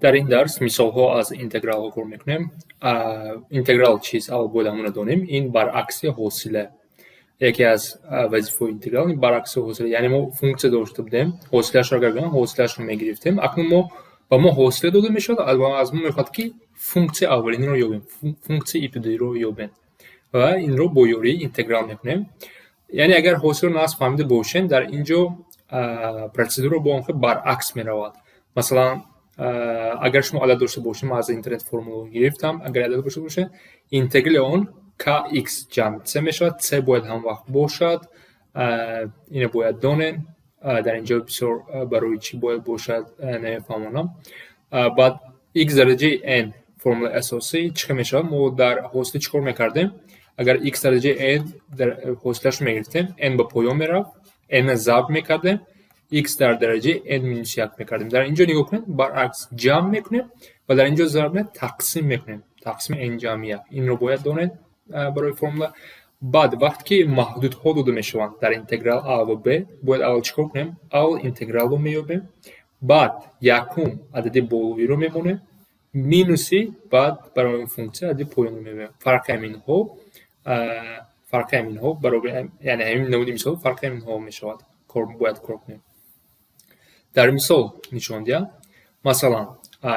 در این درس مثال‌ها از اینتگرال کار میکنیم. اینتگرال چیز اول باید همون دانیم. این برعکس حاصله. یکی از وظیفه اینتگرال این برعکس حاصله. یعنی ما فونکسیه داشته بودیم، حاصلش را گرفتیم، حاصلش رو میگرفتیم. اکنون ما با ما حاصله داده میشد، از ما میخواد که فونکسیه اولین رو یابیم، فونکسیه ابتدایی رو یابیم و این رو با یاری اینتگرال میکنیم. یعنی اگر حاصل رو نصب فهمیده باشین، در اینجا پروسیدور رو با اون برعکس میرود. مثلا اگر شما عدد داشته باشید، ما از اینترنت فرمول گرفتم، اگر عدد داشته باشید اینتگرال اون kx جمع c میشود. c باید هم وقت باشد، اینو باید دانین. در اینجا بسیار برای چی باید باشد نمیفهمم. بعد x درجه n فرمول اساسی چه میشود؟ ما در حاصل چیکار میکردیم؟ اگر x درجه n در حاصلش میگرفتیم، n به پایان میرفت، n ضرب میکردیم، x در درجه n مینوس 1 میکردیم. در اینجا نگاه کنید، برعکس جمع میکنیم و در اینجا ضرب تقسیم میکنیم، تقسیم n جمع 1. این رو باید دانید برای فرمول. بعد وقتی که محدودها داده میشوند در اینتگرال a و b، باید اول چیکار کنیم؟ اول اینتگرال رو مییابیم، بعد یکم عدد بالایی رو میمونه، مینوسی بعد برای این فونکسیه عدد پایین رو میبینیم. فرق همین ها برای یعنی همین نمودی مثال فرق همین ها میشود. باید کار کنیم. در مثال نشان دهم. مثلا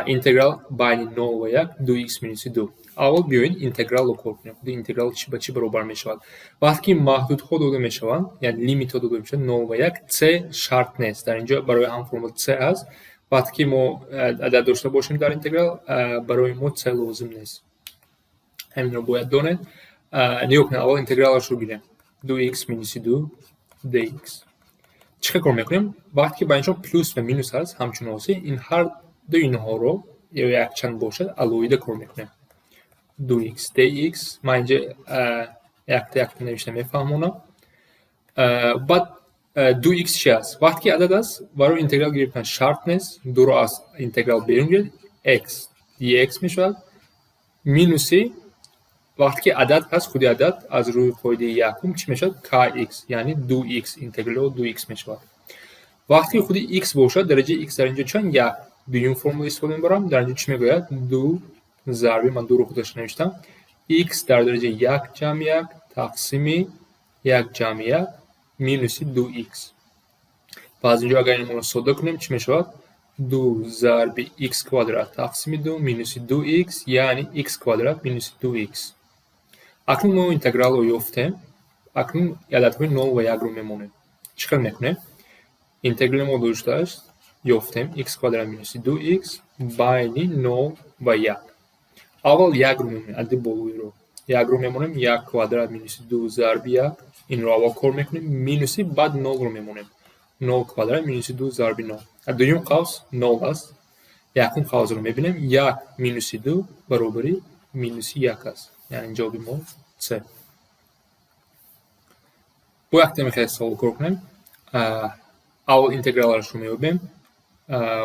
اینتگرال بین 0 و 1 2x مینوس 2. اول بیاین اینتگرال رو کار کنیم. اینتگرال چی به چی برابر میشود؟ وقتی محدودها داده میشوند، یعنی لیمیت ها داده میشوند 0 و 1، c شرط نیست. در اینجا برای هم فرمول c هست. وقتی ما عدد داشته باشیم در اینتگرال، برای ما c لازم نیست. همین رو باید دانید. نگاه کنید، اول اینتگرالش رو بگیریم. 2x مینوس 2 dx. چه کار میکنیم؟ وقتی بینشون پلوس و مینوس هست، همچون هستی، این هر دو اینها رو یا یک چند باشد علایده کار میکنیم. 2x dx. من اینجا یک نوشته میفهمونم. بعد 2x چی هست؟ وقتی عدد است، برای اینتگرال گرفتن شرط نیست. دو رو از اینتگرال بیرون گیرید، x dx میشود. مینوسی وقتی که عدد هست، خودی عدد از روی قاعده یکم چی میشود؟ kx، یعنی 2x اینتگرال 2x میشود. وقتی خودی x باشد، درجه x در اینجا چند؟ 1. دویم فرمول استفاده میبرم. در اینجا چی میگوید؟ 2 ضربه، من 2 رو خودش نوشتم، x در درجه 1 جمع 1 تقسیم 1 جمع 1 مینوس 2x. باز اینجا اگر این رو ساده کنیم چی میشود؟ 2 ضرب x کوادرات تقسیم 2 مینوس 2x، یعنی x کوادرات مینوس 2x. اکنون ما اینتگرال رو یافتیم. اکنون عددهای 0 و 1 رو میمونه. چیکار میکنیم؟ اینتگرال ما داشته است، یافتیم x کوادرات مینوس 2x بین 0 و 1. اول 1 رو میمونیم، عدد بالایی رو 1 رو میمونیم، 1 کوادرات مینوس 2 ضرب 1. این رو اول کار میکنیم، مینوسی بعد 0 رو میمونیم، 0 کوادرات مینوس 2 ضرب 9. دویم قوس 0 است. یکم قوس رو میبینیم، 1 مینوس 2 برابری مینوس 1 است، یعنی جواب ما c. با یک تمیخه سوال کار کنیم. اول اینتگرال رو میابیم،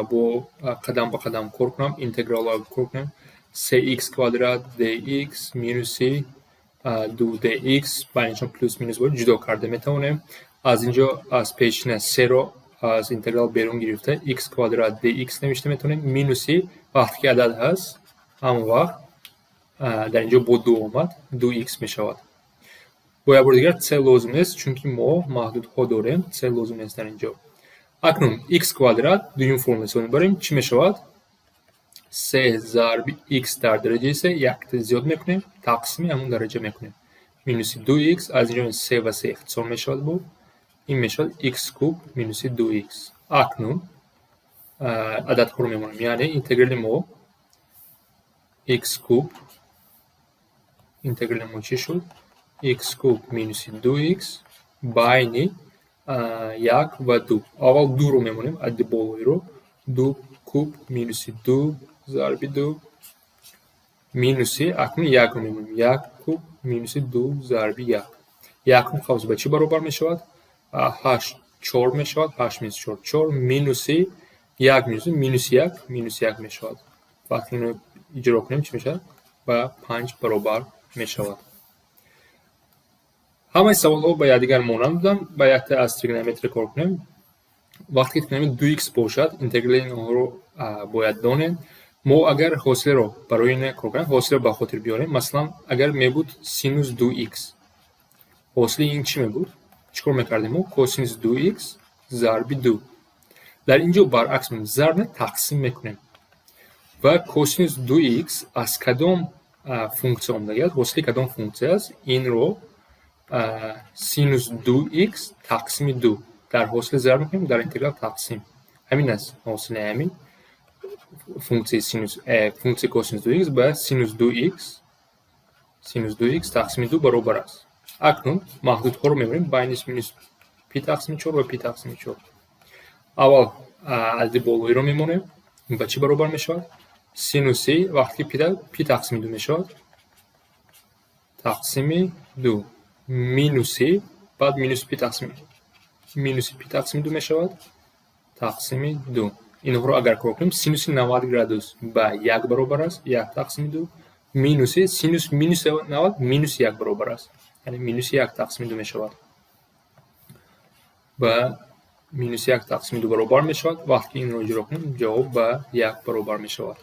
با قدم با قدم کار کنم. اینتگرال رو کار کنیم. 3x کوادرات dx مینوس 2 dx بینشون پلوس مینوس باید جدا کرده میتونیم. از اینجا از پیشینه 3 رو از اینتگرال بیرون گرفته x کوادرات dx نوشته میتونیم. مینوسی وقتی که عدد هست، همون وقت در اینجا با 2 اومد 2x میشود. با یه بار دیگر c لازم نیست، چون که ما محدودها داریم. c لازم نیست در اینجا. اکنون x کوادرات دویم فرمول رو میبریم، چی میشود؟ 3 ضرب x در درجه 3 یک زیاد میکنیم، تقسیم همون درجه میکنیم، مینوس 2x. از اینجا 3 و 3 اختصار میشود بود، این میشود x کوب مینوس 2x. اکنون عدد رو میمونیم، یعنی اینتگرال ما x کوب، اینتگرال ما چی شد؟ x کوب مینوس 2x بین 1 و 2. اول 2 رو میمونیم، عدد بالایی رو 2 کوب مینوس 2 ضرب 2 مینوسی. اکنون 1 رو میمونیم، 1 کوب مینوس 2 ضرب 1. یکم قوس به چی برابر میشود؟ 8 4 میشود. 8 مینوس 4 4 مینوسی 1 مینوس 1 مینوس 1 میشود. وقتی اینو اجرا کنیم چی میشه؟ و 5 برابر میشود. همه سوال ها با یادگار مانند بودن. با یک از تریگونومتری کار کنیم. وقتی تریگونومتری 2x باشد، اینتگرال اینها رو باید دانید. мо агар ҳосилро барои ин кор кунем, ҳосилро ба хотир биёрем. Масалан, агар мебуд синус 2x, ҳосили ин чӣ мебуд? Чӣ кор мекардем мо? Косинус 2x зарби 2. дар ин ҷо баръакс зарб тақсим мекунем ва косинус 2x аз кадом функсия омадаяд? ҳосили кадом функсия аст? Инро синус 2x тақсими 2 дар ҳосили зарб мекунем, дар интеграл тақсим. Ҳамин аст ҳосили ҳамин функсияи косинус 2x ба синус 2x тақсими 2 баробар аст. Акнун маҳдудҳоро мебарем байни минус пи тақсими 4 ва пи тақсими 4. аввал адди болоиро мемонем. Ба чӣ баробар мешавад? Синуси вақте ки пи тақсими 2 мешавад, тақсими 2 минуси баъд минуси пи тақсими 2 мешавад, тақсими 2. Инҳоро агар кор кунем, синуси 90 градус ба 1 баробар аст, 1 тақсими 2. Минуси синус минуси 90 минуси 1 баробар аст, яъне минуси 1 тақсими 2 мешавад. Ба минуси 1 тақсими 2 баробар мешавад. Вақте ки инро иҷро кунем, ҷавоб ба 1 баробар мешавад.